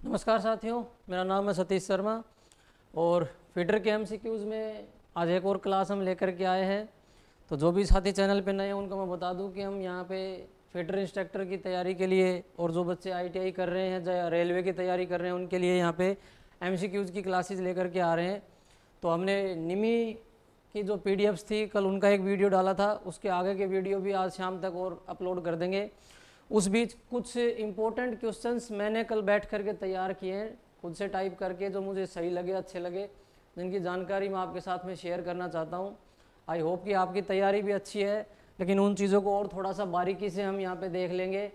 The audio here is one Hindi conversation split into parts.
नमस्कार साथियों, मेरा नाम है सतीश शर्मा और फीडर के एमसीक्यूज़ में आज एक और क्लास हम लेकर के आए हैं। तो जो भी साथी चैनल पे नए हैं उनको मैं बता दूं कि हम यहाँ पे फीडर इंस्ट्रक्टर की तैयारी के लिए और जो बच्चे आईटीआई कर रहे हैं या रेलवे की तैयारी कर रहे हैं उनके लिए यहाँ पे एमसीक्यूज़ की क्लासेज लेकर के आ रहे हैं। तो हमने निमी की जो पीडीएफ्स थी कल उनका एक वीडियो डाला था, उसके आगे के वीडियो भी आज शाम तक और अपलोड कर देंगे। उस बीच कुछ इम्पोर्टेंट क्वेश्चंस मैंने कल बैठ करके तैयार किए हैं खुद से टाइप करके, जो मुझे सही लगे, अच्छे लगे, जिनकी जानकारी मैं आपके साथ में शेयर करना चाहता हूं। आई होप कि आपकी तैयारी भी अच्छी है, लेकिन उन चीज़ों को और थोड़ा सा बारीकी से हम यहाँ पे देख लेंगे।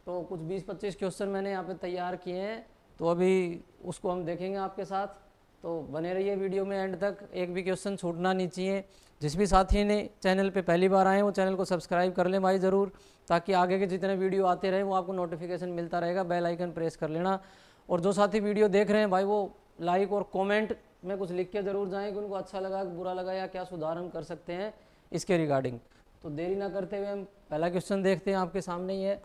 तो कुछ 20-25 क्वेश्चन मैंने यहाँ पे तैयार किए हैं, तो अभी उसको हम देखेंगे आपके साथ। तो बने रहिए वीडियो में एंड तक, एक भी क्वेश्चन छूटना नहीं चाहिए। जिस भी साथी ने चैनल पे पहली बार आए हैं वो चैनल को सब्सक्राइब कर लें भाई ज़रूर, ताकि आगे के जितने वीडियो आते रहे वो आपको नोटिफिकेशन मिलता रहेगा। बेल आइकन प्रेस कर लेना। और जो साथी वीडियो देख रहे हैं भाई वो लाइक और कमेंट में कुछ लिख के ज़रूर जाएँ कि उनको अच्छा लगा, बुरा लगा, या क्या सुधार हम कर सकते हैं इसके रिगार्डिंग। तो देरी ना करते हुए हम पहला क्वेश्चन देखते हैं, आपके सामने ही है।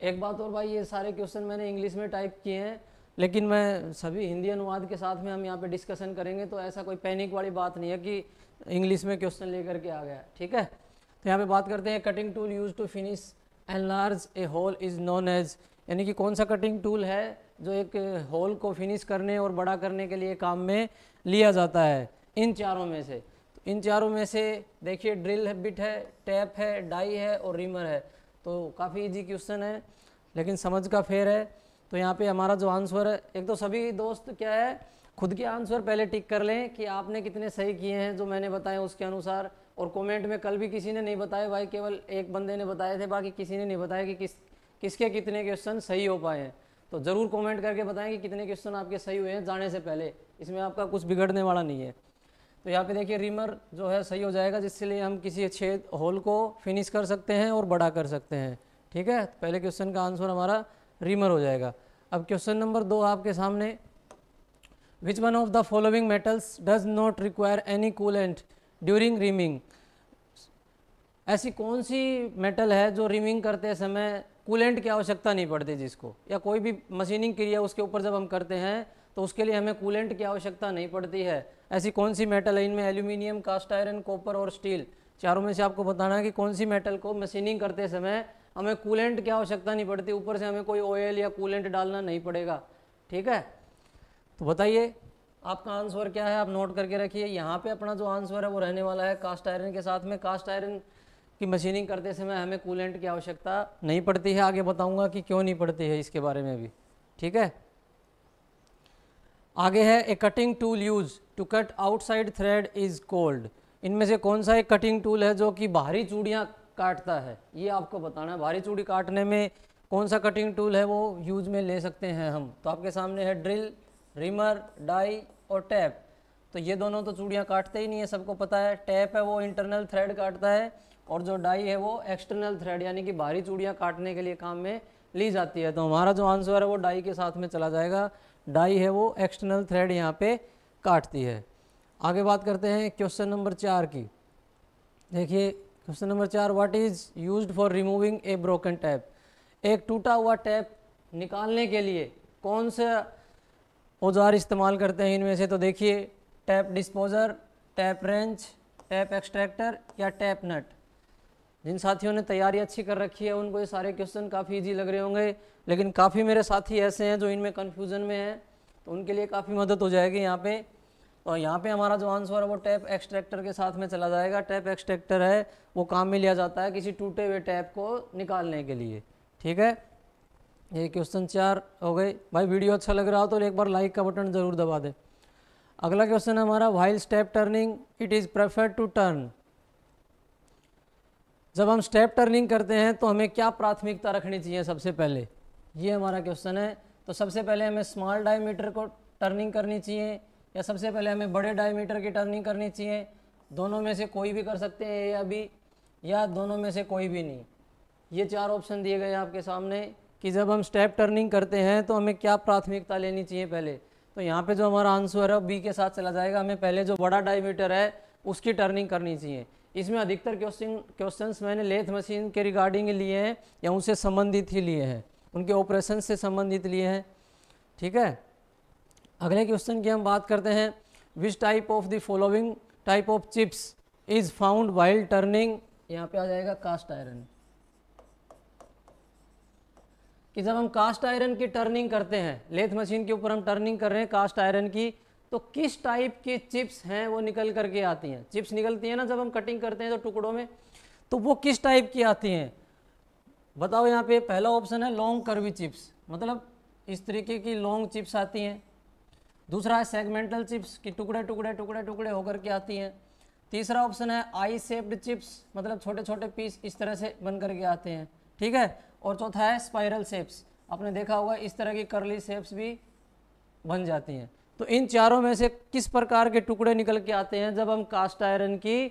एक बात और भाई, ये सारे क्वेश्चन मैंने इंग्लिश में टाइप किए हैं, लेकिन मैं सभी हिंदी अनुवाद के साथ में हम यहाँ पे डिस्कशन करेंगे, तो ऐसा कोई पैनिक वाली बात नहीं है कि इंग्लिश में क्वेश्चन लेकर के आ गया, ठीक है। तो यहाँ पे बात करते हैं, cutting tool use to finish enlarge a hole is known as, यानी कि कौन सा कटिंग टूल है जो एक होल को फिनिश करने और बड़ा करने के लिए काम में लिया जाता है इन चारों में से। तो इन चारों में से देखिए, ड्रिल बिट है, टैप है, डाई है और रिमर है। तो काफ़ी इजी क्वेश्चन है, लेकिन समझ का फेर है। तो यहाँ पे हमारा जो आंसर है, एक तो सभी दोस्त क्या है, खुद के आंसर पहले टिक कर लें कि आपने कितने सही किए हैं जो मैंने बताया उसके अनुसार। और कमेंट में कल भी किसी ने नहीं बताया भाई, केवल एक बंदे ने बताए थे, बाकी किसी ने नहीं बताया कि किसके कितने क्वेश्चन सही हो पाए हैं। तो ज़रूर कमेंट करके बताएं कि कितने क्वेश्चन आपके सही हुए हैं जाने से पहले, इसमें आपका कुछ बिगड़ने वाला नहीं है। तो यहाँ पे देखिए, रिमर जो है सही हो जाएगा, जिससे लिए हम किसी छेद होल को फिनिश कर सकते हैं और बड़ा कर सकते हैं, ठीक है। पहले क्वेश्चन का आंसर हमारा रिमर हो जाएगा। अब क्वेश्चन नंबर 2 आपके सामने, विच one of the following metals does not require any coolant during rhyming, ऐसी कौन सी मेटल है जो रिमिंग करते समय कूलेंट की आवश्यकता नहीं पड़ती जिसको, या कोई भी मशीनिंग क्रिया उसके ऊपर जब हम करते हैं तो उसके लिए हमें कूलेंट की आवश्यकता नहीं पड़ती है। ऐसी कौन सी मेटल है? इनमें एल्यूमिनियम, कास्ट आयरन, कॉपर और स्टील, चारों में से आपको बताना है कि कौन सी मेटल को मशीनिंग करते समय हमें कूलेंट की आवश्यकता नहीं पड़ती, ऊपर से हमें कोई ऑयल या कूलेंट डालना नहीं पड़ेगा, ठीक है। तो बताइए आपका आंसर क्या है, आप नोट करके रखिए। यहाँ पे अपना जो आंसर है वो रहने वाला है कास्ट आयरन के साथ में। कास्ट आयरन की मशीनिंग करते समय हमें कूलेंट की आवश्यकता नहीं पड़ती है। आगे बताऊंगा कि क्यों नहीं पड़ती है इसके बारे में भी, ठीक है। आगे है, a cutting tool use to cut outside thread is called, इनमें से कौन सा एक कटिंग टूल है जो कि बाहरी चूड़ियाँ काटता है, ये आपको बताना है। बाहरी चूड़ी काटने में कौन सा कटिंग टूल है वो यूज में ले सकते हैं हम। तो आपके सामने है ड्रिल, रिमर, डाई और टैप। तो ये दोनों तो चूड़ियाँ काटते ही नहीं है, सबको पता है। टैप है वो इंटरनल थ्रेड काटता है, और जो डाई है वो एक्सटर्नल थ्रेड यानी कि बाहरी चूड़ियाँ काटने के लिए काम में ली जाती है। तो हमारा जो आंसर है वो डाई के साथ में चला जाएगा। डाई है वो एक्सटर्नल थ्रेड यहाँ पे काटती है। आगे बात करते हैं क्वेश्चन नंबर 4 की। देखिए question number 4, what is used for removing A broken tap, एक टूटा हुआ टैप निकालने के लिए कौन सा औजार इस्तेमाल करते हैं इनमें से। तो देखिए, tap disposer, tap wrench, tap extractor या टैप नट। जिन साथियों ने तैयारी अच्छी कर रखी है उनको ये सारे क्वेश्चन काफ़ी इजी लग रहे होंगे, लेकिन काफ़ी मेरे साथी ऐसे हैं जो इनमें कन्फ्यूज़न में हैं, तो उनके लिए काफ़ी मदद हो जाएगी यहाँ पे। और यहाँ पे हमारा जो आंसर है वो टैप एक्सट्रैक्टर के साथ में चला जाएगा। टैप एक्सट्रैक्टर है वो काम में लिया जाता है किसी टूटे हुए टैप को निकालने के लिए, ठीक है। ये क्वेश्चन 4 हो गए। भाई वीडियो अच्छा लग रहा हो तो एक बार लाइक का बटन ज़रूर दबा दें। अगला क्वेश्चन है हमारा, while step turning it is preferred to turn, जब हम स्टेप टर्निंग करते हैं तो हमें क्या प्राथमिकता रखनी चाहिए सबसे पहले, ये हमारा क्वेश्चन है। तो सबसे पहले हमें स्मॉल डायमीटर को टर्निंग करनी चाहिए, या सबसे पहले हमें बड़े डायमीटर की टर्निंग करनी चाहिए, दोनों में से कोई भी कर सकते हैं या भी, या दोनों में से कोई भी नहीं। ये 4 ऑप्शन दिए गए आपके सामने कि जब हम स्टेप टर्निंग करते हैं तो हमें क्या प्राथमिकता लेनी चाहिए पहले। तो यहाँ पे जो हमारा आंसर है बी के साथ चला जाएगा, हमें पहले जो बड़ा डायमीटर है उसकी टर्निंग करनी चाहिए। इसमें अधिकतर क्वेश्चंस मैंने लेथ मशीन के रिगार्डिंग लिए हैं या उनसे संबंधित ही लिए हैं, उनके ऑपरेशन से संबंधित लिए हैं। ठीक है। अगले क्वेश्चन की हम बात करते हैं, which type of the following type of chips is found while turning, यहाँ पे आ जाएगा कास्ट आयरन, कि जब हम कास्ट आयरन की टर्निंग करते हैं, लेथ मशीन के ऊपर हम टर्निंग कर रहे हैं कास्ट आयरन की, तो किस टाइप की चिप्स हैं वो निकल करके आती हैं। चिप्स निकलती हैं ना जब हम कटिंग करते हैं तो टुकड़ों में, तो वो किस टाइप की आती हैं बताओ। यहाँ पे पहला ऑप्शन है लॉन्ग कर्वी चिप्स, मतलब इस तरीके की लॉन्ग चिप्स आती हैं। दूसरा है सेगमेंटल चिप्स की टुकड़े टुकड़े टुकड़े टुकड़े होकर के आती हैं। तीसरा ऑप्शन है आई शेप्ड चिप्स, मतलब छोटे छोटे पीस इस तरह से बन करके आते हैं, ठीक है। और चौथा है स्पाइरल शेप्स, आपने देखा होगा इस तरह की कर्ली शेप्स भी बन जाती हैं। तो इन चारों में से किस प्रकार के टुकड़े निकल के आते हैं जब हम कास्ट आयरन की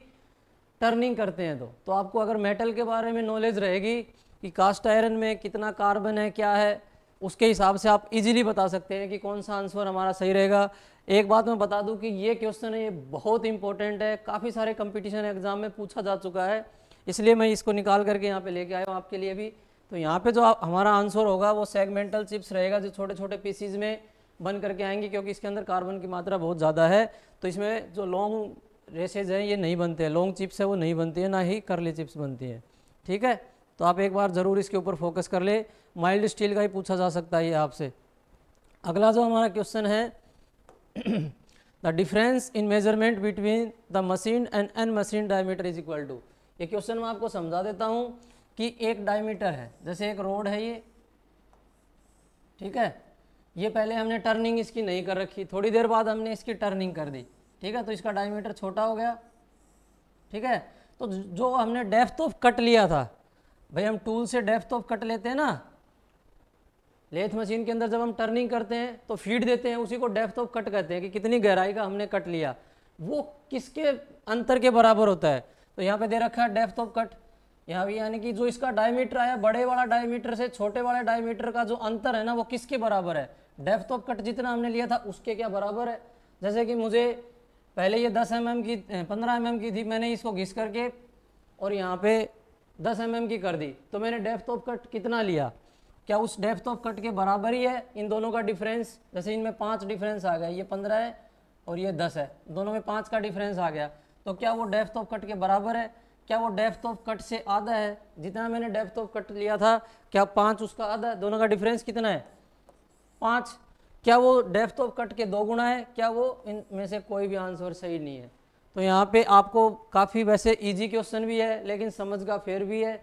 टर्निंग करते हैं। तो आपको अगर मेटल के बारे में नॉलेज रहेगी कि कास्ट आयरन में कितना कार्बन है क्या है, उसके हिसाब से आप इजीली बता सकते हैं कि कौन सा आंसर हमारा सही रहेगा। एक बात मैं बता दूं कि ये क्वेश्चन है, ये बहुत इंपॉर्टेंट है, काफ़ी सारे कंपटीशन एग्जाम में पूछा जा चुका है, इसलिए मैं इसको निकाल करके यहाँ पे लेके आया हूँ आपके लिए भी। तो यहाँ पे जो हमारा आंसर होगा वो सेगमेंटल चिप्स रहेगा, जो छोटे छोटे पीसीज में बन करके आएंगे, क्योंकि इसके अंदर कार्बन की मात्रा बहुत ज़्यादा है। तो इसमें जो लॉन्ग रेसेज हैं ये नहीं बनते हैं, लॉन्ग चिप्स है वो नहीं बनती है, ना ही कर्ली चिप्स बनती है, ठीक है। तो आप एक बार ज़रूर इसके ऊपर फोकस कर ले, माइल्ड स्टील का ही पूछा जा सकता है ये आपसे। अगला जो हमारा क्वेश्चन है, the difference in measurement between the machine and unmachine diameter is equal to. ये क्वेश्चन मैं आपको समझा देता हूँ कि एक डायमीटर है, जैसे एक रोड है ये, ठीक है। ये पहले हमने टर्निंग इसकी नहीं कर रखी, थोड़ी देर बाद हमने इसकी टर्निंग कर दी, ठीक है, तो इसका डायमीटर छोटा हो गया, ठीक है। तो जो हमने डेप्थ ऑफ कट लिया था, भाई हम टूल से डेप्थ ऑफ कट लेते हैं ना, लेथ मशीन के अंदर जब हम टर्निंग करते हैं तो फीड देते हैं, उसी को डेप्थ ऑफ कट कहते हैं, कि कितनी गहराई का हमने कट लिया, वो किसके अंतर के बराबर होता है। तो यहाँ पे दे रखा है डेप्थ ऑफ कट, यहाँ भी यानी कि जो इसका डायमीटर आया, बड़े वाला डायमीटर से छोटे वाले डायमीटर का जो अंतर है ना, वो किसके बराबर है, डेप्थ ऑफ कट जितना हमने लिया था उसके क्या बराबर है। जैसे कि मुझे पहले ये 10 mm की 15 mm की थी, मैंने इसको घिस करके और यहाँ पे 10 mm की कर दी, तो मैंने डेप्थ ऑफ कट कितना लिया, क्या उस डेप्थ ऑफ कट के बराबर ही है इन दोनों का डिफरेंस। जैसे इनमें 5 डिफरेंस आ गया, ये 15 है और ये 10 है, दोनों में 5 का डिफरेंस आ गया, तो क्या वो डेप्थ ऑफ कट के बराबर है, क्या वो डेप्थ ऑफ कट से आधा है, जितना मैंने डेप्थ ऑफ कट लिया था क्या 5 उसका आधा है, दोनों का डिफरेंस कितना है 5, क्या वो डेप्थ ऑफ कट के 2 गुना है, क्या वो इनमें से कोई भी आंसर सही नहीं है। तो यहाँ पे आपको काफ़ी वैसे इजी क्वेश्चन भी है लेकिन समझ का फेर भी है।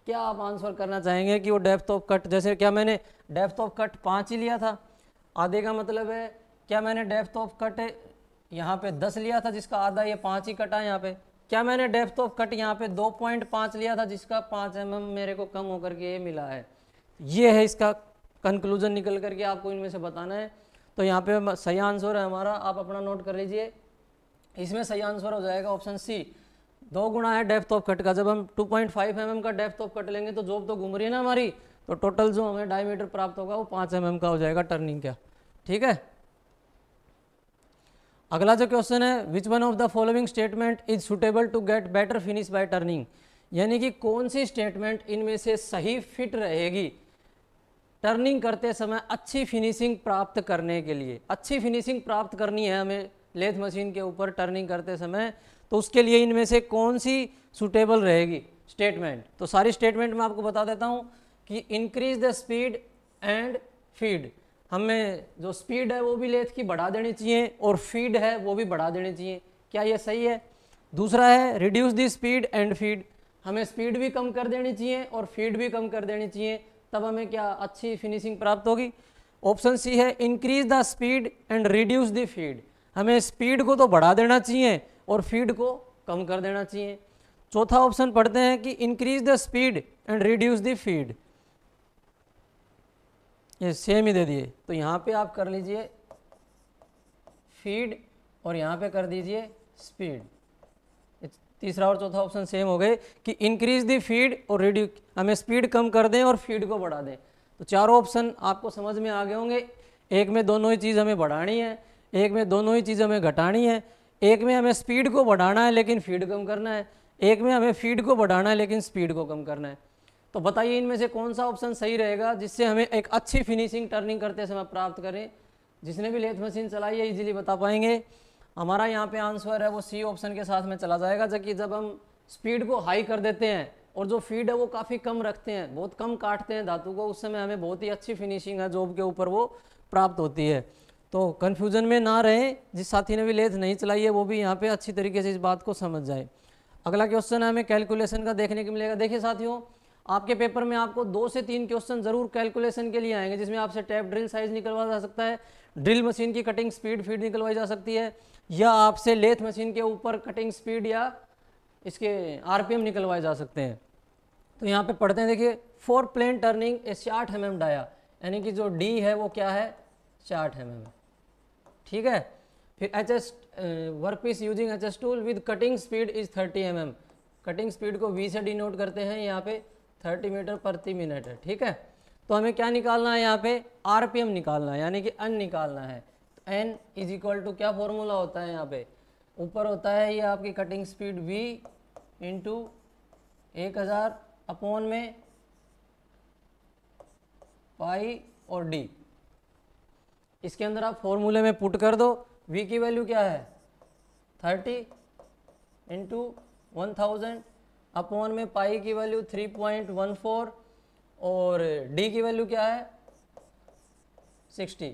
क्या आप आंसर करना चाहेंगे कि वो डेप्थ ऑफ कट, जैसे क्या मैंने डेप्थ ऑफ कट 5 ही लिया था, आधे का मतलब है क्या मैंने डेप्थ ऑफ कट यहाँ पे 10 लिया था जिसका आधा ये 5 ही कटा यहाँ पे, क्या मैंने डेप्थ ऑफ कट यहाँ पे 2.5 लिया था जिसका 5 mm मेरे को कम होकर के ये मिला है। ये है इसका कंक्लूजन निकल करके आपको इनमें से बताना है। तो यहाँ पे सही आंसर है हमारा, आप अपना नोट कर लीजिए, इसमें सही आंसर हो जाएगा ऑप्शन सी, 2 गुना है डेप्थ ऑफ कट का। जब हम 2.5 mm का डेप्थ ऑफ कट लेंगे तो जॉब तो घूम रही है ना हमारी, तो टोटल जो हमें डायमीटर प्राप्त होगा वो 5 mm का हो जाएगा टर्निंग का, ठीक है। अगला जो क्वेश्चन है, which one of the following statement is suitable to get better finish by turning, यानी कि कौन सी स्टेटमेंट इनमें से सही फिट रहेगी टर्निंग करते समय अच्छी फिनिशिंग प्राप्त करने के लिए। अच्छी फिनिशिंग प्राप्त करनी है हमें लेथ मशीन के ऊपर टर्निंग करते समय, तो उसके लिए इनमें से कौन सी सुटेबल रहेगी स्टेटमेंट। तो सारी स्टेटमेंट मैं आपको बता देता हूँ कि increase the speed and feed, हमें जो स्पीड है वो भी लेथ की बढ़ा देनी चाहिए और फीड है वो भी बढ़ा देनी चाहिए, क्या ये सही है। दूसरा है reduce the speed and feed, हमें स्पीड भी कम कर देनी चाहिए और फीड भी कम कर देनी चाहिए, तब हमें क्या अच्छी फिनिशिंग प्राप्त होगी। ऑप्शन सी है increase the speed and reduce the feed, हमें स्पीड को तो बढ़ा देना चाहिए और फीड को कम कर देना चाहिए। चौथा ऑप्शन पढ़ते हैं कि increase the speed and reduce the feed, ये सेम ही दे दिए, तो यहाँ पे आप कर लीजिए फीड और यहाँ पे कर दीजिए स्पीड। तीसरा और चौथा ऑप्शन सेम हो गए कि इंक्रीज द फीड और रिड्यूस, हमें स्पीड कम कर दें और फीड को बढ़ा दें। तो चारों ऑप्शन आपको समझ में आ गए होंगे, एक में दोनों ही चीज़ हमें बढ़ानी है, एक में दोनों ही चीज़ हमें घटानी है, एक में हमें स्पीड को बढ़ाना है लेकिन फीड कम करना है, एक में हमें फीड को बढ़ाना है लेकिन स्पीड को कम करना है। तो बताइए इनमें से कौन सा ऑप्शन सही रहेगा जिससे हमें एक अच्छी फिनिशिंग टर्निंग करते समय प्राप्त करें। जिसने भी लेथ मशीन चलाई है इजीली बता पाएंगे। हमारा यहाँ पे आंसर है वो सी ऑप्शन के साथ में चला जाएगा, जबकि जब हम स्पीड को हाई कर देते हैं और जो फीड है वो काफ़ी कम रखते हैं, बहुत कम काटते हैं धातु को, उस समय हमें बहुत ही अच्छी फिनिशिंग है जॉब के ऊपर वो प्राप्त होती है। तो कन्फ्यूजन में ना रहे, जिस साथी ने भी लेथ नहीं चलाई है वो भी यहाँ पे अच्छी तरीके से इस बात को समझ जाए। अगला क्वेश्चन है हमें कैलकुलेशन का देखने को मिलेगा। देखिए साथियों, आपके पेपर में आपको 2 से 3 क्वेश्चन जरूर कैलकुलेशन के लिए आएंगे, जिसमें आपसे टैप ड्रिल साइज निकलवा जा सकता है, ड्रिल मशीन की कटिंग स्पीड फीड निकलवाई जा सकती है, या आपसे लेथ मशीन के ऊपर कटिंग स्पीड या इसके आरपीएम निकलवाए जा सकते हैं। तो यहाँ पे पढ़ते हैं, देखिए 4 प्लेन टर्निंग ए 60 mm डाया, यानी कि जो डी है वो क्या है 60 mm, ठीक है। फिर HS work piece using HS tool with cutting speed is 30 mm, cutting speed को V से डिनोट करते हैं, यहाँ पे 30 मीटर प्रति मिनट है, ठीक है। तो हमें क्या निकालना है, यहाँ पे आरपीएम निकालना है, यानी कि N निकालना है। तो N इज इक्वल टू क्या फॉर्मूला होता है, यहाँ पे ऊपर होता है ये आपकी cutting speed V into 1000 upon में पाई और D। इसके अंदर आप फॉर्मूले में पुट कर दो। V की वैल्यू क्या है 30 इंटू 1000 अपॉन में पाई की वैल्यू 3.14 और D की वैल्यू क्या है 60।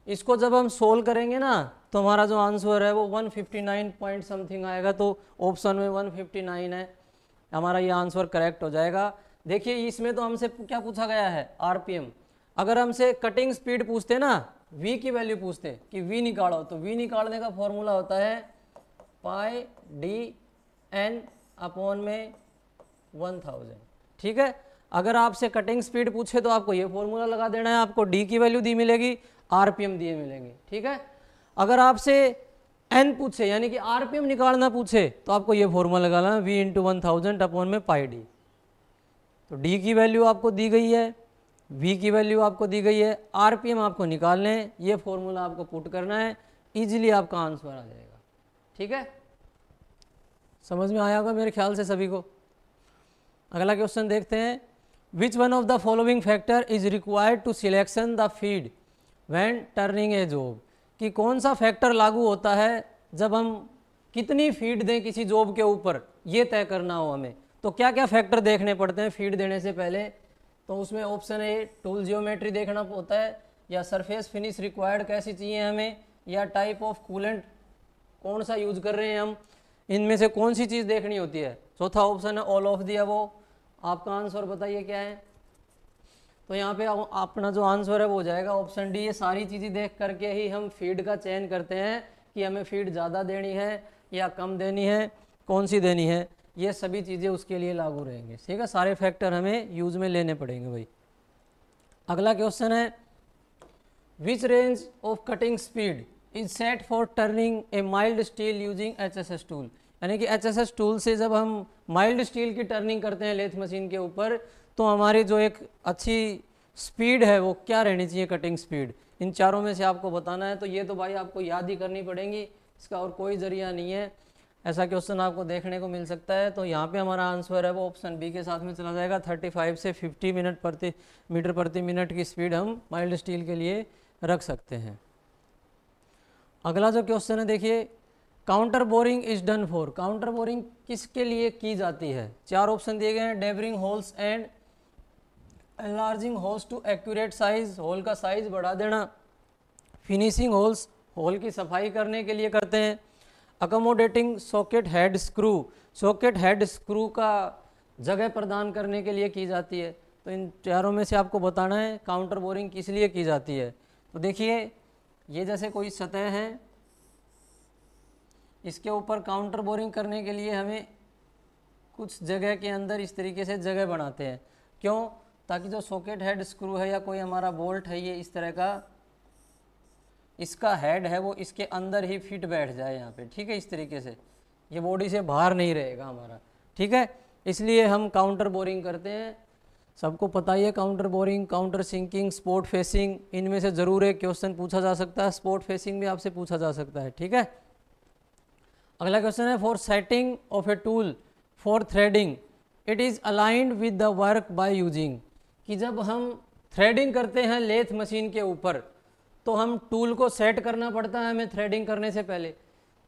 इसको जब हम सोल्व करेंगे ना तो हमारा जो आंसर है वो 159 पॉइंट समथिंग आएगा। तो ऑप्शन में 159 है, हमारा ये आंसर करेक्ट हो जाएगा। देखिए इसमें तो हमसे क्या पूछा गया है आरपीएम। अगर हमसे कटिंग स्पीड पूछते ना, V की वैल्यू पूछते कि V निकालो, तो V निकालने का फॉर्मूला होता है पाई डी एन अपॉन में 1000, ठीक है। अगर आपसे कटिंग स्पीड पूछे तो आपको ये फॉर्मूला लगा देना है, आपको D की वैल्यू दी मिलेगी, आरपीएम दिए मिलेंगे, ठीक है। अगर आपसे N पूछे यानी कि आरपीएम निकालना पूछे तो आपको ये फॉर्मूला लगाना है V इंटू 1000 अपॉन में पाई डी। तो D की वैल्यू आपको दी गई है, V की वैल्यू आपको दी गई है, आरपीएम आपको निकालने हैं, ये फॉर्मूला आपको पुट करना है, इजीली आपका आंसर आ जाएगा, ठीक है। समझ में आया होगा मेरे ख्याल से सभी को। अगला क्वेश्चन देखते हैं, which one of the following factor is required to selection the feed when turning a job, कि कौन सा फैक्टर लागू होता है जब हम कितनी फीड दें किसी जॉब के ऊपर, ये तय करना हो हमें। तो क्या क्या फैक्टर देखने पड़ते हैं फीड देने से पहले। तो उसमें ऑप्शन ए टूल जियोमेट्री देखना होता है, या सरफेस फिनिश रिक्वायर्ड कैसी चाहिए हमें, या टाइप ऑफ कूलेंट कौन सा यूज कर रहे हैं हम, इनमें से कौन सी चीज़ देखनी होती है। चौथा ऑप्शन है ऑल ऑफ दी अबव। आपका आंसर बताइए क्या है। तो यहाँ पे अपना जो आंसर है वो हो जाएगा ऑप्शन डी। ये सारी चीज़ें देख करके ही हम फीड का चयन करते हैं कि हमें फीड ज़्यादा देनी है या कम देनी है, कौन सी देनी है, ये सभी चीज़ें उसके लिए लागू रहेंगे, ठीक है। सारे फैक्टर हमें यूज में लेने पड़ेंगे भाई। अगला क्वेश्चन है, which range of cutting speed is set for turning A mild steel using HSS tool, यानी कि HSS टूल से जब हम माइल्ड स्टील की टर्निंग करते हैं लेथ मशीन के ऊपर, तो हमारी जो एक अच्छी स्पीड है वो क्या रहनी चाहिए कटिंग स्पीड। इन चारों में से आपको बताना है। तो ये तो भाई आपको याद ही करनी पड़ेगी, इसका और कोई ज़रिया नहीं है। ऐसा क्वेश्चन आपको देखने को मिल सकता है। तो यहाँ पे हमारा आंसर है वो ऑप्शन बी के साथ में चला जाएगा। 35 से 50 मीटर प्रति मिनट की स्पीड हम माइल्ड स्टील के लिए रख सकते हैं। अगला जो क्वेश्चन है देखिए, counter boring is done for, counter boring किसके लिए की जाती है। 4 ऑप्शन दिए गए हैं, deburring holes and enlarging holes to accurate size, hole का साइज बढ़ा देना, फिनिशिंग होल्स, होल की सफाई करने के लिए करते हैं, accommodating socket head screw, socket head screw का जगह प्रदान करने के लिए की जाती है। तो इन चारों में से आपको बताना है काउंटर बोरिंग किस लिए की जाती है। तो देखिए ये जैसे कोई सतह है, इसके ऊपर काउंटर बोरिंग करने के लिए हमें कुछ जगह के अंदर इस तरीके से जगह बनाते हैं। क्यों? ताकि जो सॉकेट हेड स्क्रू है या कोई हमारा बोल्ट है, ये इस तरह का इसका हेड है वो इसके अंदर ही फिट बैठ जाए यहाँ पे, ठीक है। इस तरीके से ये बॉडी से बाहर नहीं रहेगा हमारा, ठीक है। इसलिए हम काउंटर बोरिंग करते हैं। सबको पता ही है counter boring, counter sinking, spot facing, इनमें से ज़रूर एक क्वेश्चन पूछा जा सकता है। स्पोर्ट फेसिंग भी आपसे पूछा जा सकता है, ठीक है। अगला क्वेश्चन है, for setting of a tool for threading it is aligned with the work by using, कि जब हम थ्रेडिंग करते हैं लेथ मशीन के ऊपर तो हम टूल को सेट करना पड़ता है हमें थ्रेडिंग करने से पहले।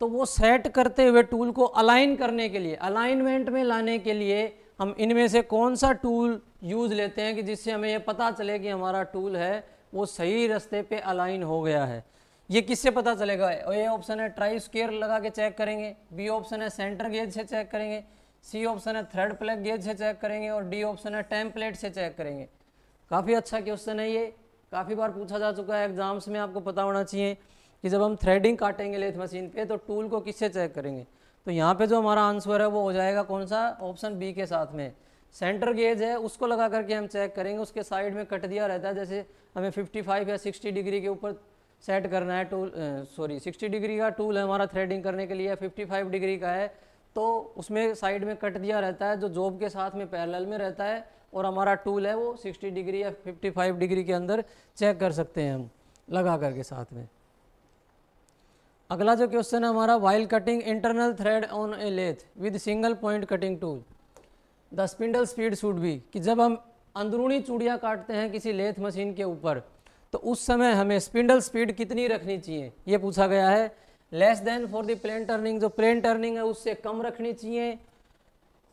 तो वो सेट करते हुए टूल को अलाइन करने के लिए, अलाइनमेंट में लाने के लिए हम इनमें से कौन सा टूल यूज़ लेते हैं कि जिससे हमें ये पता चले कि हमारा टूल है वो सही रास्ते पे अलाइन हो गया है। ये किससे पता चलेगा? ए ऑप्शन है ट्राई स्क्वायर लगा के चेक करेंगे, बी ऑप्शन है सेंटर गेज से चेक करेंगे, सी ऑप्शन है थ्रेड प्लग गेज से चेक करेंगे और डी ऑप्शन है टेम्पलेट से चेक करेंगे। काफ़ी अच्छा क्वेश्चन है, ये काफ़ी बार पूछा जा चुका है एग्जाम्स में, आपको पता होना चाहिए कि जब हम थ्रेडिंग काटेंगे लेथ मशीन पे तो टूल को किससे चेक करेंगे। तो यहाँ पे जो हमारा आंसर है वो हो जाएगा कौन सा? ऑप्शन बी के साथ में सेंटर गेज है उसको लगा करके हम चेक करेंगे। उसके साइड में कट दिया रहता है, जैसे हमें 55 या 60 डिग्री के ऊपर सेट करना है टूल, 60 डिग्री का टूल है हमारा थ्रेडिंग करने के लिए, 55 डिग्री का है तो उसमें साइड में कट दिया रहता है जो जॉब के साथ में पैरेलल में रहता है और हमारा टूल है वो 60 डिग्री या 55 डिग्री के अंदर चेक कर सकते हैं हम लगा करके साथ में। अगला जो क्वेश्चन है हमारा, while cutting internal thread on a lathe with single point cutting tool the spindle speed should be, कि जब हम अंदरूनी चूड़ियाँ काटते हैं किसी लेथ मशीन के ऊपर तो उस समय हमें स्पिंडल स्पीड कितनी रखनी चाहिए, ये पूछा गया है। Less than for the plain turning, जो प्लेन टर्निंग है उससे कम रखनी चाहिए,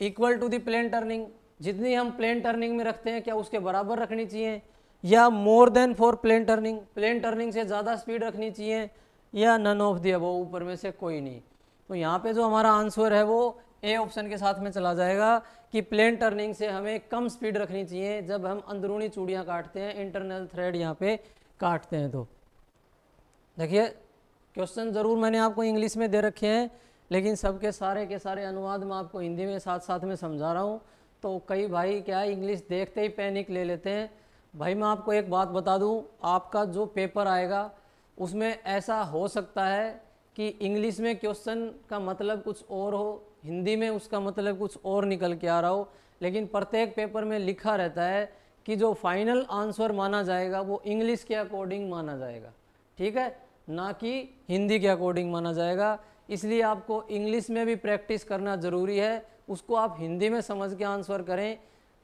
equal to the plain turning, जितनी हम प्लेन टर्निंग में रखते हैं क्या उसके बराबर रखनी चाहिए, या more than for plain turning, plain turning से ज़्यादा स्पीड रखनी चाहिए, या नन ऑफ द अबव, ऊपर में से कोई नहीं। तो यहाँ पे जो हमारा आंसर है वो ए ऑप्शन के साथ में चला जाएगा कि प्लेन टर्निंग से हमें कम स्पीड रखनी चाहिए जब हम अंदरूनी चूड़ियाँ काटते हैं, इंटरनल थ्रेड यहाँ पे काटते हैं। तो देखिए क्वेश्चन ज़रूर मैंने आपको इंग्लिश में दे रखे हैं लेकिन सबके सारे के सारे अनुवाद मैं आपको हिंदी में साथ साथ में समझा रहा हूँ। तो कई भाई क्या है इंग्लिश देखते ही पैनिक ले लेते हैं। भाई मैं आपको एक बात बता दूँ, आपका जो पेपर आएगा उसमें ऐसा हो सकता है कि इंग्लिश में क्वेश्चन का मतलब कुछ और हो, हिंदी में उसका मतलब कुछ और निकल के आ रहा हो, लेकिन प्रत्येक पेपर में लिखा रहता है कि जो फाइनल आंसर माना जाएगा वो इंग्लिश के अकॉर्डिंग माना जाएगा, ठीक है, ना कि हिंदी के अकॉर्डिंग माना जाएगा। इसलिए आपको इंग्लिश में भी प्रैक्टिस करना ज़रूरी है, उसको आप हिंदी में समझ के आंसर करें।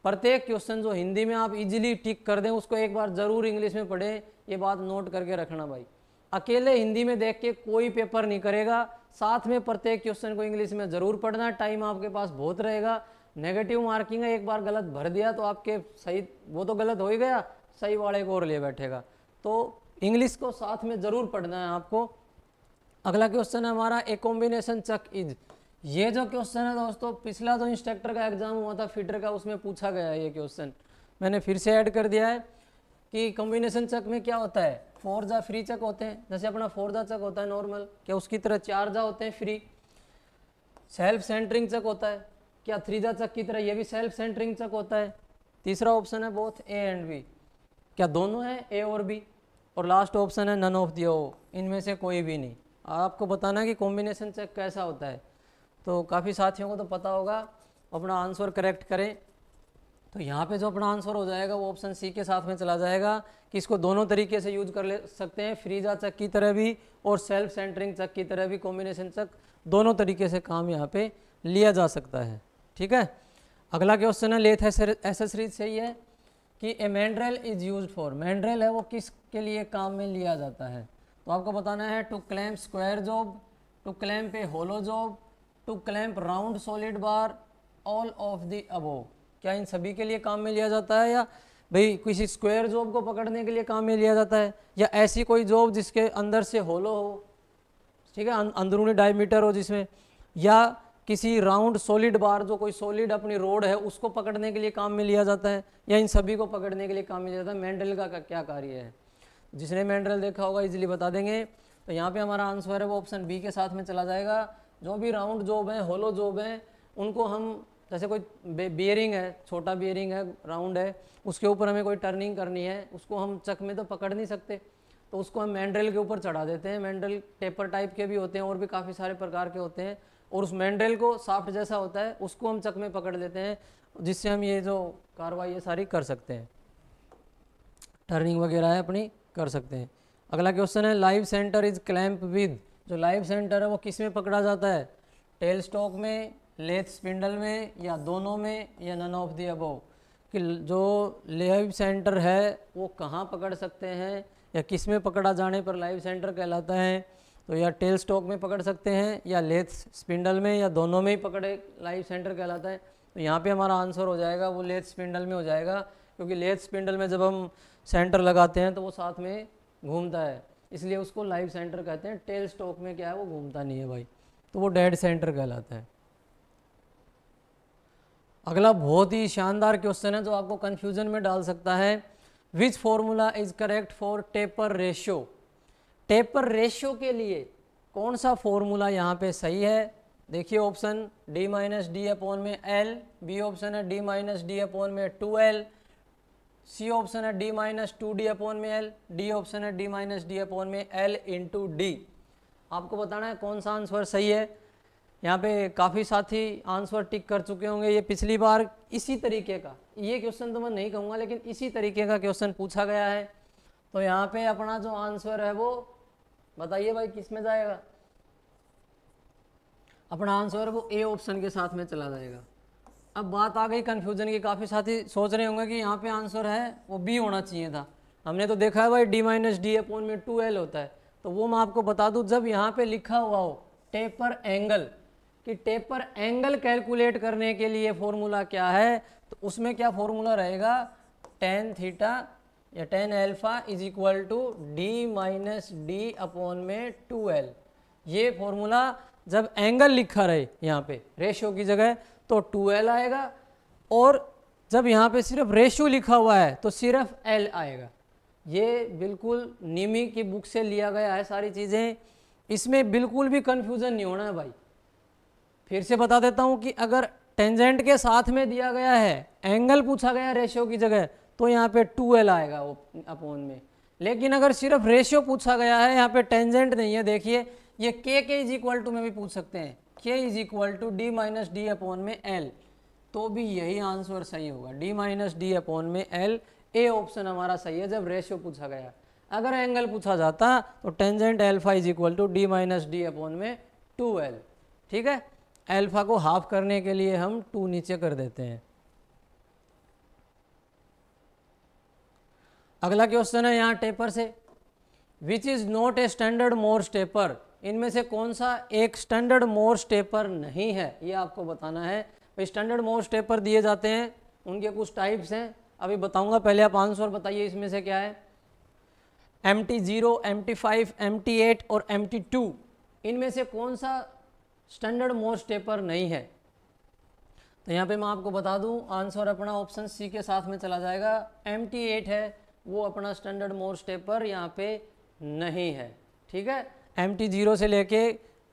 प्रत्येक क्वेश्चन जो हिंदी में आप इजीली टिक कर दें उसको एक बार ज़रूर इंग्लिश में पढ़ें, ये बात नोट करके रखना भाई। अकेले हिंदी में देख के कोई पेपर नहीं करेगा, साथ में प्रत्येक क्वेश्चन को इंग्लिश में ज़रूर पढ़ना, टाइम आपके पास बहुत रहेगा। नेगेटिव मार्किंग है, एक बार गलत भर दिया तो आपके सही वो तो गलत हो ही गया, सही वाले को और ले बैठेगा। तो इंग्लिश को साथ में ज़रूर पढ़ना है आपको। अगला क्वेश्चन है हमारा, ए कॉम्बिनेशन चक इज, ये जो क्वेश्चन है दोस्तों पिछला जो इंस्ट्रक्टर का एग्जाम हुआ था फिटर का उसमें पूछा गया है। ये क्वेश्चन मैंने फिर से ऐड कर दिया है कि कॉम्बिनेशन चक में क्या होता है, 4 जा फ्री चक होते हैं, जैसे अपना 4 जा चक होता है नॉर्मल, क्या उसकी तरह 4 जा होते हैं फ्री। सेल्फ सेंटरिंग चक होता है, क्या 3 जा चक की तरह ये भी सेल्फ सेंटरिंग चक होता है। तीसरा ऑप्शन है बोथ ए एंड बी, क्या दोनों है ए और बी। और लास्ट ऑप्शन है नन ऑफ द ओ, इनमें से कोई भी नहीं। आपको बताना है कि कॉम्बिनेशन चेक कैसा होता है। तो काफ़ी साथियों को तो पता होगा, अपना आंसर करेक्ट करें। तो यहाँ पे जो अपना आंसर हो जाएगा वो ऑप्शन सी के साथ में चला जाएगा कि इसको दोनों तरीके से यूज कर ले सकते हैं, फ्रीजा चक की तरह भी और सेल्फ सेंटरिंग चक की तरह भी। कॉम्बिनेशन चक दोनों तरीके से काम यहाँ पे लिया जा सकता है, ठीक है। अगला क्वेश्चन है लेथ एसेसरीज से ही है कि a mandrel is use for, mandrel है वो किस के लिए काम में लिया जाता है। तो आपको बताना है to clamp square job, to clamp a hollow job, to clamp round solid bar, all of the above. क्या इन सभी के लिए काम में लिया जाता है, या भाई किसी स्क्वायर जॉब को पकड़ने के लिए काम में लिया जाता है, या ऐसी कोई जॉब जिसके अंदर से होलो हो, ठीक है, अंदरूनी डायमीटर हो जिसमें, या किसी राउंड सॉलिड बार जो कोई सॉलिड अपनी रोड है उसको पकड़ने के लिए काम में लिया जाता है, या इन सभी को पकड़ने के लिए काम में लिया जाता है। मैंड्रेल का क्या कार्य है, जिसने मैंड्रेल देखा होगा इजीली बता देंगे। तो यहाँ पे हमारा आंसर है वो ऑप्शन बी के साथ में चला जाएगा। जो भी राउंड जॉब है, होलो जॉब है, उनको हम, जैसे कोई बियरिंग है, छोटा बियरिंग है, राउंड है, उसके ऊपर हमें कोई टर्निंग करनी है, उसको हम चक में तो पकड़ नहीं सकते, तो उसको हम मैंड्रेल के ऊपर चढ़ा देते हैं। मैंड्रेल टेपर टाइप के भी होते हैं और भी काफ़ी सारे प्रकार के होते हैं, और उस मैंड्रेल को साफ्ट जैसा होता है उसको हम चक में पकड़ लेते हैं, जिससे हम ये जो कार्रवाई है सारी कर सकते हैं, टर्निंग वगैरह है अपनी कर सकते हैं। अगला क्वेश्चन है live centre is clamp with, जो लाइव सेंटर है वो किस में पकड़ा जाता है, टेल स्टॉक में, लेथ स्पिंडल में या दोनों में या नन ऑफ द अबव, कि जो लाइव सेंटर है वो कहाँ पकड़ सकते हैं या किस में पकड़ा जाने पर लाइव सेंटर कहलाता है, तो या टेल स्टॉक में पकड़ सकते हैं या लेथ स्पिंडल में या दोनों में ही पकड़े लाइव सेंटर कहलाता है। तो यहाँ पे हमारा आंसर हो जाएगा वो लेथ स्पिंडल में हो जाएगा, क्योंकि लेथ स्पिंडल में जब हम सेंटर लगाते हैं तो वो साथ में घूमता है, इसलिए उसको लाइव सेंटर कहते हैं। टेल स्टॉक में क्या है, वो घूमता नहीं है भाई, तो वो डेड सेंटर कहलाता है। अगला बहुत ही शानदार क्वेश्चन है जो आपको कंफ्यूजन में डाल सकता है। Which formula is correct for taper ratio. Taper ratio के लिए कौन सा फॉर्मूला यहाँ पे सही है? देखिए option d minus D upon में l, बी ऑप्शन है d माइनस डी अपॉन में 2l, सी ऑप्शन है d माइनस 2d अपॉन में l, डी ऑप्शन है d माइनस डी अपॉन में l इंटू डी। आपको बताना है कौन सा आंसर सही है। यहाँ पे काफ़ी साथी आंसर टिक कर चुके होंगे। ये पिछली बार इसी तरीके का, ये क्वेश्चन तो मैं नहीं कहूँगा लेकिन इसी तरीके का क्वेश्चन पूछा गया है। तो यहाँ पे अपना जो आंसर है वो बताइए भाई किस में जाएगा? अपना आंसर वो ए ऑप्शन के साथ में चला जाएगा। अब बात आ गई कन्फ्यूजन की, काफ़ी साथी सोच रहे होंगे कि यहाँ पे आंसर है वो बी होना चाहिए था। हमने तो देखा है भाई d माइनस डी अपॉन में 2l होता है, तो वो मैं आपको बता दूँ, जब यहाँ पे लिखा हुआ हो टेपर एंगल, कि टेपर एंगल कैलकुलेट करने के लिए फॉर्मूला क्या है, तो उसमें क्या फॉर्मूला रहेगा, tan थीटा या tan alpha is equal to D minus D upon में 2l। ये फॉर्मूला जब एंगल लिखा रहे यहाँ पे रेशियो की जगह तो 2l आएगा, और जब यहाँ पे सिर्फ रेशियो लिखा हुआ है तो सिर्फ l आएगा। ये बिल्कुल निमी की बुक से लिया गया है सारी चीज़ें, इसमें बिल्कुल भी कन्फ्यूज़न नहीं होना है भाई। फिर से बता देता हूँ कि अगर टेंजेंट के साथ में दिया गया है, एंगल पूछा गया रेशियो की जगह, तो यहाँ पे 2l आएगा वो अपॉन में। लेकिन अगर सिर्फ रेशियो पूछा गया है, यहाँ पे टेंजेंट नहीं है, देखिए ये k इज इक्वल टू में भी पूछ सकते हैं, k is equal to D minus D upon में l, तो भी यही आंसर सही होगा, d माइनस डी अपॉन में l। ए ऑप्शन हमारा सही है जब रेशियो पूछा गया। अगर एंगल पूछा जाता तो tangent alpha is equal to D minus D upon में 2l। ठीक है, अल्फा को हाफ करने के लिए हम 2 नीचे कर देते हैं। अगला क्वेश्चन है यहाँ टेपर से, which is not a standard Morse taper. इनमें से कौन सा एक स्टैंडर्ड मोर्स टेपर नहीं है, ये आपको बताना है। स्टैंडर्ड मोर्स टेपर दिए जाते हैं, उनके कुछ टाइप्स हैं, अभी बताऊंगा, पहले आप आंसर बताइए इसमें से क्या है। MT0, MT5, MT8 और MT2, इनमें से कौन सा स्टैंडर्ड मोर्स टेपर नहीं है? तो यहाँ पे मैं आपको बता दूं, आंसर अपना ऑप्शन सी के साथ में चला जाएगा। MT8 है वो अपना स्टैंडर्ड मोर्स टेपर यहाँ पे नहीं है। ठीक है, MT0 से लेके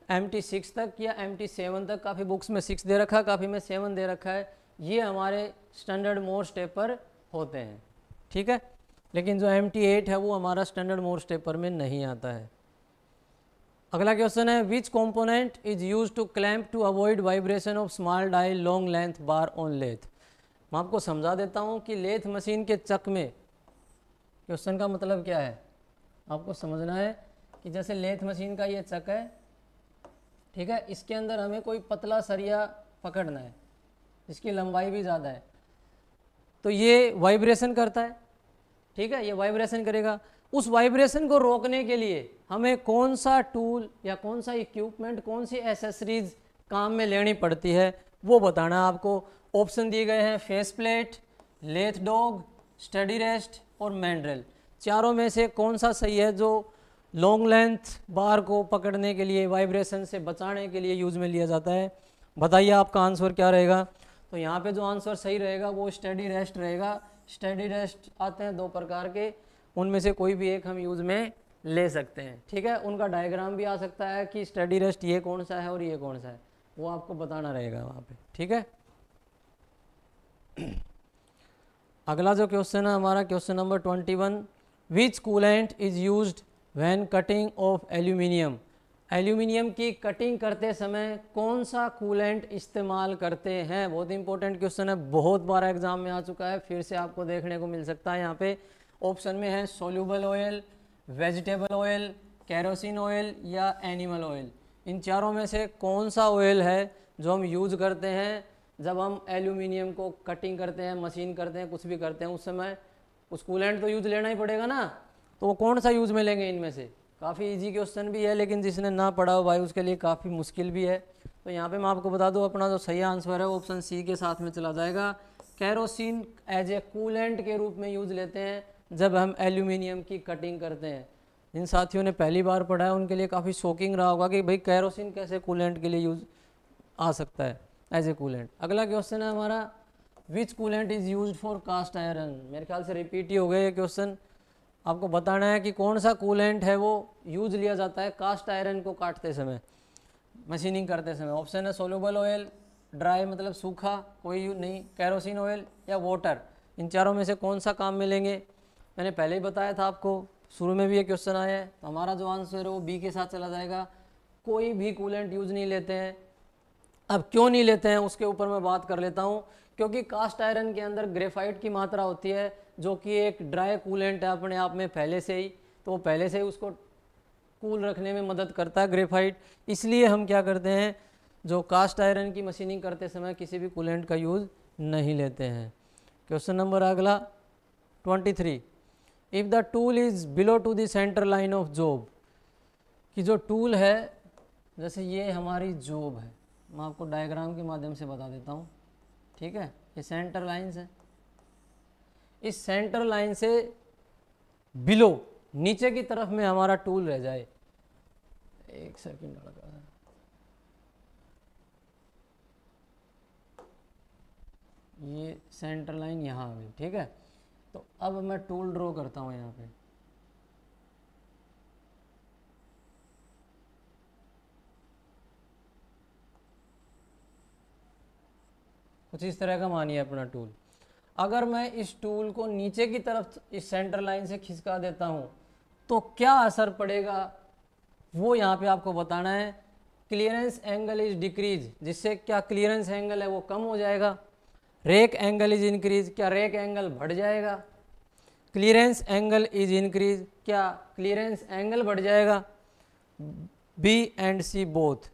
MT6 तक या MT7 तक, काफ़ी बुक्स में 6 दे रखा है, काफ़ी में 7 दे रखा है, ये हमारे स्टैंडर्ड मोर्स टेपर होते हैं। ठीक है, लेकिन जो MT8 है वो हमारा स्टैंडर्ड मोर्स टेपर में नहीं आता है। अगला क्वेश्चन है, which component is use to clamp to avoid vibration of small dia long length bar on lathe. मैं आपको समझा देता हूँ कि लेथ मशीन के चक में, क्वेश्चन का मतलब क्या है आपको समझना है कि जैसे लेथ मशीन का ये चक है, ठीक है, इसके अंदर हमें कोई पतला सरिया पकड़ना है, इसकी लंबाई भी ज़्यादा है, तो ये वाइब्रेशन करता है। ठीक है, ये वाइब्रेशन करेगा। उस वाइब्रेशन को रोकने के लिए हमें कौन सा टूल या कौन सा इक्विपमेंट, कौन सी एसेसरीज काम में लेनी पड़ती है, वो बताना आपको। ऑप्शन दिए गए हैं face plate, lathe dog, steady rest और मैंड्रेल। चारों में से कौन सा सही है जो लॉन्ग लेंथ बार को पकड़ने के लिए, वाइब्रेशन से बचाने के लिए यूज में लिया जाता है? बताइए आपका आंसर क्या रहेगा। तो यहाँ पे जो आंसर सही रहेगा वो स्टडी रेस्ट रहेगा। स्टडी रेस्ट आते हैं 2 प्रकार के, उनमें से कोई भी एक हम यूज़ में ले सकते हैं। ठीक है, उनका डायग्राम भी आ सकता है कि स्टडी रेस्ट ये कौन सा है और ये कौन सा है, वो आपको बताना रहेगा वहाँ पे। ठीक है, अगला जो क्वेश्चन है हमारा question number 21, which coolant is used when cutting of aluminium. Aluminium की कटिंग करते समय कौन सा कूलेंट इस्तेमाल करते हैं? बहुत इंपॉर्टेंट क्वेश्चन है, बहुत बार एग्जाम में आ चुका है, फिर से आपको देखने को मिल सकता है। यहाँ पे ऑप्शन में है soluble oil, vegetable oil, kerosene oil या एनिमल ऑयल। इन चारों में से कौन सा ऑयल है जो हम यूज़ करते हैं जब हम एल्यूमिनियम को कटिंग करते हैं, मशीन करते हैं, कुछ भी करते हैं, उस समय उस कूलेंट तो यूज़ लेना ही पड़ेगा ना। तो वो कौन सा यूज़ में लेंगे इनमें से? काफ़ी इजी क्वेश्चन भी है, लेकिन जिसने ना पढ़ा हो भाई उसके लिए काफ़ी मुश्किल भी है। तो यहाँ पे मैं आपको बता दूँ, अपना जो सही आंसर है वो ऑप्शन सी के साथ में चला जाएगा। कैरोसिन एज ए कूलेंट के रूप में यूज़ लेते हैं जब हम एल्यूमिनियम की कटिंग करते हैं। जिन साथियों ने पहली बार पढ़ा है उनके लिए काफ़ी शॉकिंग रहा होगा कि भाई कैरोसिन कैसे कूलेंट के लिए यूज़ आ सकता है एज ए कूलेंट। अगला क्वेश्चन है हमारा, which coolant is use for cast iron. मेरे ख्याल से रिपीट ही हो गए ये क्वेश्चन। आपको बताना है कि कौन सा कूलेंट है वो यूज लिया जाता है कास्ट आयरन को काटते समय, मशीनिंग करते समय। ऑप्शन है सोल्यूबल ऑयल, ड्राई मतलब सूखा कोई नहीं, कैरोसिन ऑयल या वाटर। इन चारों में से कौन सा काम में लेंगे? मैंने पहले ही बताया था आपको, शुरू में भी ये क्वेश्चन आया है। तो हमारा जो आंसर है वो बी के साथ चला जाएगा, कोई भी कूलेंट यूज़ नहीं लेते हैं। अब क्यों नहीं लेते हैं उसके ऊपर मैं बात कर लेता हूँ। क्योंकि कास्ट आयरन के अंदर ग्रेफाइट की मात्रा होती है जो कि एक ड्राई कूलेंट है अपने आप में पहले से ही, तो वो पहले से ही उसको कूल रखने में मदद करता है ग्रेफाइट। इसलिए हम क्या करते हैं, जो कास्ट आयरन की मशीनिंग करते समय किसी भी कूलेंट का यूज़ नहीं लेते हैं। क्वेश्चन नंबर अगला 23, if the tool is below to the centre line of job. कि जो टूल है, जैसे ये हमारी जॉब है, मैं आपको डायग्राम के माध्यम से बता देता हूँ, ठीक है। ये सेंटर लाइन है, इस सेंटर लाइन से बिलो नीचे की तरफ में हमारा टूल रह जाए। एक सेकंड लगा, ये सेंटर लाइन यहाँ आ गई, ठीक है। तो अब मैं टूल ड्रॉ करता हूँ यहाँ पे। कुछ इस तरह का मानिए अपना टूल। अगर मैं इस टूल को नीचे की तरफ इस सेंटर लाइन से खिसका देता हूँ तो क्या असर पड़ेगा, वो यहाँ पे आपको बताना है। क्लियरेंस एंगल इज डिक्रीज, जिससे क्या क्लियरेंस एंगल है वो कम हो जाएगा। रेक एंगल इज इंक्रीज, क्या रेक एंगल बढ़ जाएगा। क्लियरेंस एंगल इज इंक्रीज, क्या क्लियरेंस एंगल बढ़ जाएगा। बी एंड सी बोथ,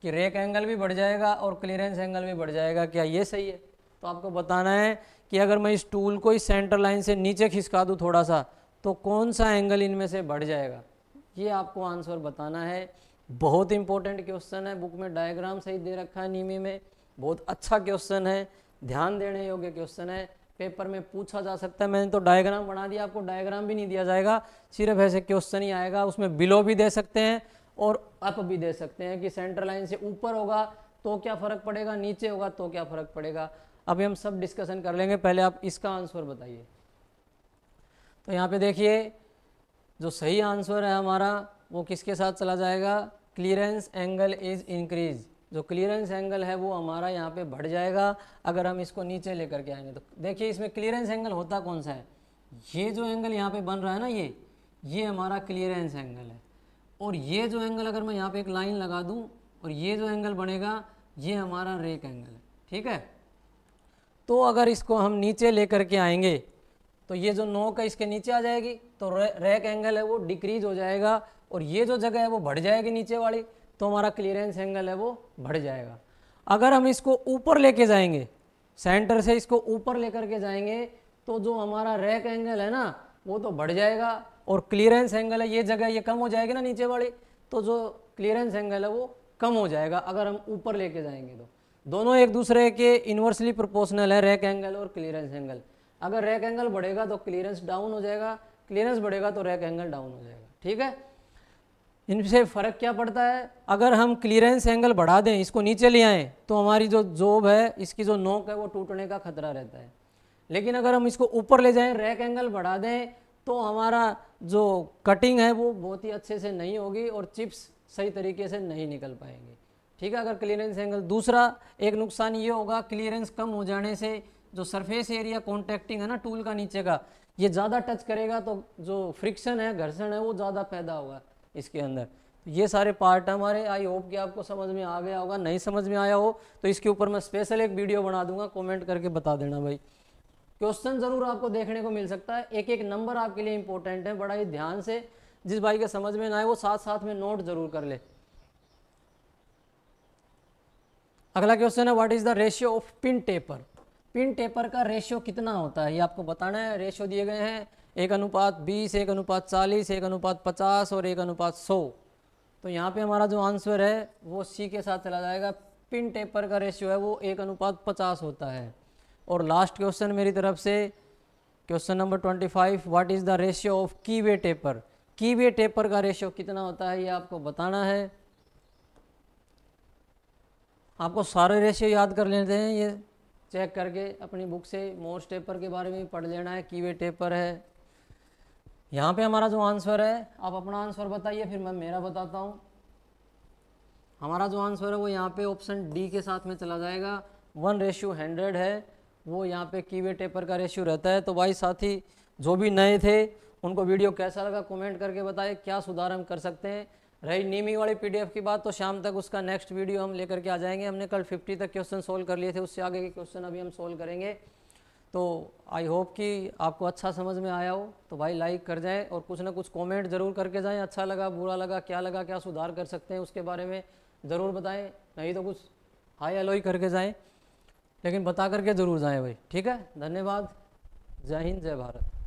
कि रेक एंगल भी बढ़ जाएगा और क्लियरेंस एंगल भी बढ़ जाएगा। क्या ये सही है? तो आपको बताना है कि अगर मैं इस टूल को इस सेंटर लाइन से नीचे खिसका दूँ थोड़ा सा, तो कौन सा एंगल इनमें से बढ़ जाएगा, ये आपको आंसर बताना है। बहुत इंपॉर्टेंट क्वेश्चन है, बुक में डायग्राम सही दे रखा है नीमी में, बहुत अच्छा क्वेश्चन है, ध्यान देने योग्य क्वेश्चन है, पेपर में पूछा जा सकता है। मैंने तो डायग्राम बना दिया, आपको डायग्राम भी नहीं दिया जाएगा, सिर्फ ऐसे क्वेश्चन ही आएगा। उसमें बिलो भी दे सकते हैं और अप भी दे सकते हैं, कि सेंटर लाइन से ऊपर होगा तो क्या फ़र्क पड़ेगा, नीचे होगा तो क्या फ़र्क पड़ेगा। अभी हम सब डिस्कशन कर लेंगे, पहले आप इसका आंसर बताइए। तो यहाँ पे देखिए, जो सही आंसर है हमारा वो किसके साथ चला जाएगा, क्लियरेंस एंगल इज इंक्रीज। जो क्लियरेंस एंगल है वो हमारा यहाँ पे बढ़ जाएगा अगर हम इसको नीचे लेकर के आएंगे। तो देखिए इसमें क्लियरेंस एंगल होता कौन सा है, ये जो एंगल यहाँ पे बन रहा है ना, ये हमारा क्लियरेंस एंगल है। और ये जो एंगल अगर मैं यहाँ पे एक लाइन लगा दूँ और ये जो एंगल बनेगा ये हमारा रेक एंगल है, ठीक है। तो अगर इसको हम नीचे लेकर के आएंगे तो ये जो नोक है इसके नीचे आ जाएगी, तो रेक एंगल है वो डिक्रीज हो जाएगा और ये जो जगह है वो बढ़ जाएगी नीचे वाली, तो हमारा क्लियरेंस एंगल है वो बढ़ जाएगा। अगर हम इसको ऊपर लेके जाएंगे, सेंटर से इसको ऊपर लेकर के जाएंगे, तो जो हमारा रेक एंगल है ना वो तो बढ़ जाएगा और क्लियरेंस एंगल है ये जगह ये कम हो जाएगी ना नीचे वाली, तो जो क्लियरेंस एंगल है वो कम हो जाएगा अगर हम ऊपर लेके जाएंगे। तो दोनों एक दूसरे के इन्वर्सली प्रोपोर्शनल है, रेक एंगल और क्लियरेंस एंगल। अगर रेक एंगल बढ़ेगा तो क्लियरेंस डाउन हो जाएगा, क्लियरेंस बढ़ेगा तो रेक एंगल डाउन हो जाएगा, ठीक है। इनसे फ़र्क क्या पड़ता है, अगर हम क्लियरेंस एंगल बढ़ा दें, इसको नीचे ले आएँ, तो हमारी जो जॉब है इसकी जो नोक है वो टूटने का खतरा रहता है। लेकिन अगर हम इसको ऊपर ले जाएं, रेक एंगल बढ़ा दें, तो हमारा जो कटिंग है वो बहुत ही अच्छे से नहीं होगी और चिप्स सही तरीके से नहीं निकल पाएंगे, ठीक है। अगर क्लियरेंस एंगल, दूसरा एक नुकसान ये होगा, क्लियरेंस कम हो जाने से जो सरफेस एरिया कॉन्टैक्टिंग है ना टूल का नीचे का, ये ज़्यादा टच करेगा तो जो फ्रिक्शन है, घर्षण है, वो ज़्यादा पैदा होगा इसके अंदर। तो ये सारे पार्ट हमारे, आई होप कि आपको समझ में आ गया होगा। नहीं समझ में आया हो तो इसके ऊपर मैं स्पेशल एक वीडियो बना दूंगा, कमेंट करके बता देना भाई। क्वेश्चन ज़रूर आपको देखने को मिल सकता है, एक एक नंबर आपके लिए इंपॉर्टेंट है, बड़ा ही ध्यान से, जिस भाई के समझ में ना आए वो साथ साथ में नोट जरूर कर ले। अगला क्वेश्चन है what is the ratio of pin taper. Pin taper का रेशियो कितना होता है ये आपको बताना है। रेशियो दिए गए हैं 1:20, 1:40, 1:50 और 1:100। तो यहाँ पे हमारा जो आंसर है वो सी के साथ चला जाएगा। पिन टेपर का रेशियो है वो 1:50 होता है। और लास्ट क्वेश्चन मेरी तरफ से question number 25, what is the ratio of कीवे taper. कीवे taper का रेशियो कितना होता है ये आपको बताना है। आपको सारे रेशियो याद कर लेते हैं, ये चेक करके अपनी बुक से मोर्स टेपर के बारे में पढ़ लेना है। कीवे टेपर है। यहाँ पे हमारा जो आंसर है, आप अपना आंसर बताइए फिर मैं मेरा बताता हूँ। हमारा जो आंसर है वो यहाँ पे ऑप्शन डी के साथ में चला जाएगा। 1:100 है वो यहाँ पे कीवे टेपर का रेशियो रहता है। तो भाई साथी जो भी नए थे उनको वीडियो कैसा लगा कमेंट करके बताएं, क्या सुधार हम कर सकते हैं। रही नीमी वाली पीडीएफ की बात, तो शाम तक उसका नेक्स्ट वीडियो हम लेकर के आ जाएंगे। हमने कल 50 तक क्वेश्चन सोल्व कर लिए थे, उससे आगे के क्वेश्चन अभी हम सोल्व करेंगे। तो आई होप कि आपको अच्छा समझ में आया हो। तो भाई लाइक कर जाएं और कुछ ना कुछ कमेंट ज़रूर करके जाएं। अच्छा लगा, बुरा लगा, क्या सुधार कर सकते हैं उसके बारे में ज़रूर बताएं। नहीं तो कुछ हाई हेलो ही करके जाएं, लेकिन बता करके ज़रूर जाएं भाई। ठीक है, धन्यवाद। जय हिंद, जय भारत।